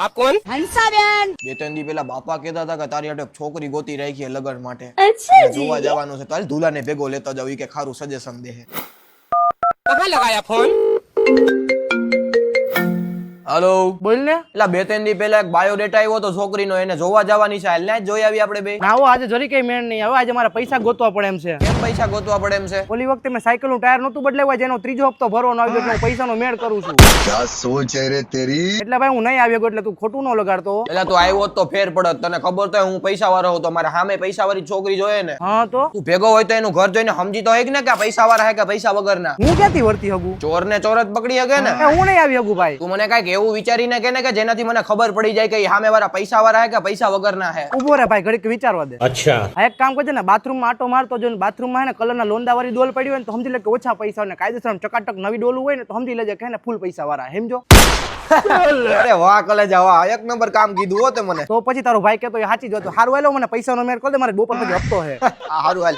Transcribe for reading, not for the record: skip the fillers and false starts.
आप कौन? હંસાબેન. 2-3 દી પેલા બાપા કહેતા હતા કે તારી હાટે છોકરી ગોતી રાખી છે લગન માટે. અચ્છા એટલે જોવા જવાનું છે તો હાલ દુલાને ભેગો લેતો જાવ, ઈ કે ખારું સજેશન દે. कहाँ लगाया फोन? હાલો બોલ ને. એટલે 2-3 દી પહેલા એક બાયોડેટા આવ્યો તો છોકરીનો, એને જોવા જવાની છે. હાલ ને જ જોઈ આવી આપણે બે. ના, આવો આજે જરી કઈ મેળ નહીં. હવે આજે મારા પૈસા ગોતવા પડે એમ છે. કેમ પૈસા ગોતવા પડે એમ છે? ઓલી વખતે મેં સાયકલ નું ટાયર નહોતું બદલાવ્યા, જેનો ત્રીજો હપ્તો ભરવાનો આવ્યો એટલે હું પૈસાનો મેળ કરું છું. क्या सोच है रे तेरी। એટલે ભાઈ હું નહીં આવ્યો એટલે તું ખોટું ન લગાડતો. એટલે તું આવ્યો હોત તો ફેર પડત. તને ખબર તો હું પૈસા વાળો હતો, મારે સામે પૈસા વાળી છોકરી જોઈએ ને. હા તો તું ભેગો હોય તો એનું ઘર જોઈને સમજી તો હોય ને કે આ પૈસા વાળા હે કે પૈસા વગરના. હું ક્યાંથી વર્તી હગું? ચોર ને ચોર જ પકડી શકે ને. હું નહીં આવી હગું ભાઈ. તું મને કઈક એવું વિચારીને કે ને કે જેનાથી મને ખબર પડી જાય કે સામે વાળા પૈસા વાળા હે કે પૈસા વગરના હે. ઉભો રે ભાઈ, ઘડીક વિચારવા દે. અચ્છા, એક કામ કરજે ને, બાથરૂમ માં આટો મારતો જો, બાથરૂમ માં હે ને કલર ના લોંદા વાળી ડોલ પડી હોય ને તો સમજી લે કે ઓછા પૈસા, ને કાયદેસર ચકાટક નવી ડોલ હોય ને તો સમજી લેજે કે ને ફૂલ પૈસા વાળા. સમજો? અરે વાહ કલેજા વાહ, એક નંબર કામ કીધું હો તે મને. તો પછી તારો ભાઈ કહેતો એ સાચી જ હતું. હારું, હાલો મને પૈસાનો મેળ કર દે, મારે બપોર પછી હપ્તો હે. હારું હાલ.